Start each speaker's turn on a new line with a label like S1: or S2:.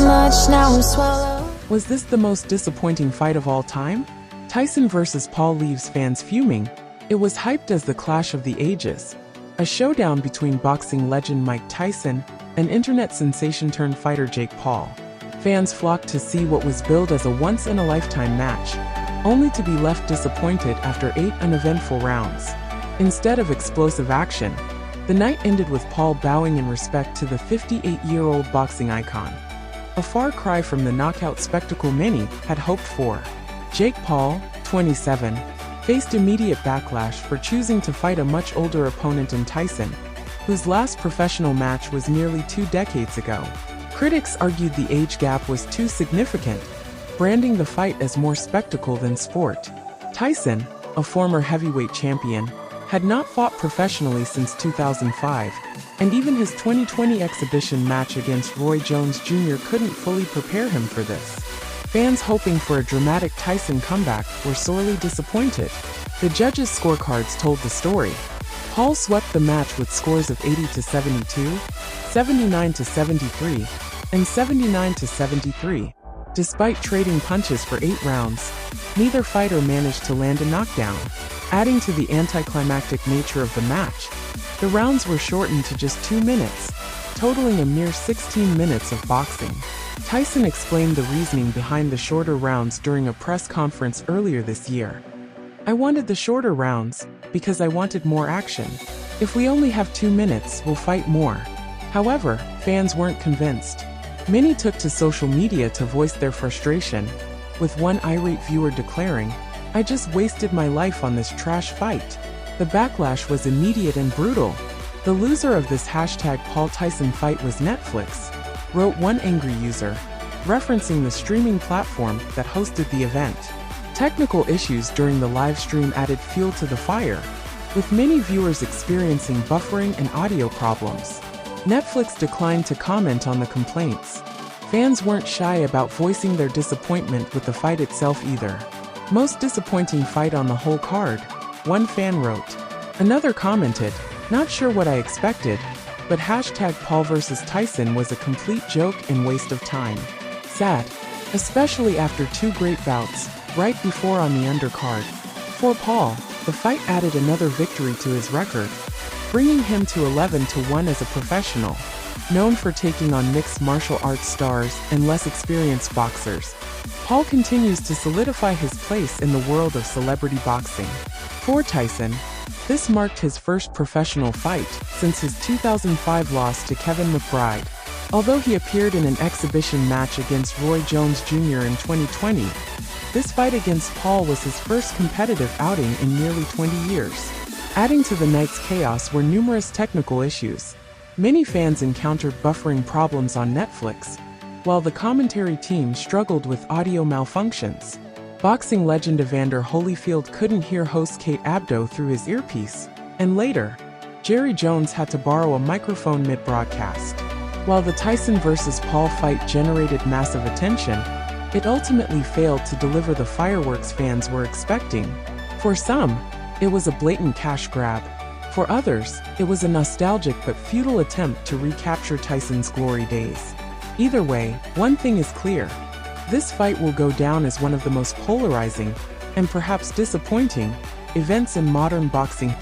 S1: much, now I'm swallowed.
S2: Was this the most disappointing fight of all time? Tyson vs. Paul leaves fans fuming. It was hyped as the clash of the ages, a showdown between boxing legend Mike Tyson and internet sensation turned fighter Jake Paul. Fans flocked to see what was billed as a once-in-a-lifetime match, only to be left disappointed after 8 uneventful rounds. Instead of explosive action, the night ended with Paul bowing in respect to the 58-year-old boxing icon, a far cry from the knockout spectacle many had hoped for. Jake Paul, 27, faced immediate backlash for choosing to fight a much older opponent in Tyson, whose last professional match was nearly 2 decades ago. Critics argued the age gap was too significant, branding the fight as more spectacle than sport. Tyson, a former heavyweight champion, had not fought professionally since 2005, and even his 2020 exhibition match against Roy Jones Jr. couldn't fully prepare him for this. Fans hoping for a dramatic Tyson comeback were sorely disappointed. The judges' scorecards told the story. Paul swept the match with scores of 80-72, 79-73, and 79-73. Despite trading punches for 8 rounds, neither fighter managed to land a knockdown. Adding to the anticlimactic nature of the match, the rounds were shortened to just 2 minutes, totaling a mere 16 minutes of boxing. Tyson explained the reasoning behind the shorter rounds during a press conference earlier this year. "I wanted the shorter rounds because I wanted more action. If we only have 2 minutes, we'll fight more." However, fans weren't convinced. Many took to social media to voice their frustration, with one irate viewer declaring, "I just wasted my life on this trash fight." The backlash was immediate and brutal. "The loser of this #Paul Tyson fight was Netflix," wrote one angry user, referencing the streaming platform that hosted the event. Technical issues during the live stream added fuel to the fire, with many viewers experiencing buffering and audio problems. Netflix declined to comment on the complaints. Fans weren't shy about voicing their disappointment with the fight itself either. "Most disappointing fight on the whole card," one fan wrote. Another commented, "Not sure what I expected, but #Paul vs. Tyson was a complete joke and waste of time. Sad, especially after 2 great bouts, right before on the undercard." For Paul, the fight added another victory to his record, bringing him to 11-1 as a professional, known for taking on mixed martial arts stars and less experienced boxers. Paul continues to solidify his place in the world of celebrity boxing. For Tyson, this marked his first professional fight since his 2005 loss to Kevin McBride. Although he appeared in an exhibition match against Roy Jones Jr. in 2020, this fight against Paul was his first competitive outing in nearly 20 years. Adding to the night's chaos were numerous technical issues. Many fans encountered buffering problems on Netflix, while the commentary team struggled with audio malfunctions. Boxing legend Evander Holyfield couldn't hear host Kate Abdo through his earpiece, and later, Jerry Jones had to borrow a microphone mid-broadcast. While the Tyson vs. Paul fight generated massive attention, it ultimately failed to deliver the fireworks fans were expecting. For some, it was a blatant cash grab. For others, it was a nostalgic but futile attempt to recapture Tyson's glory days. Either way, one thing is clear. This fight will go down as one of the most polarizing, and perhaps disappointing, events in modern boxing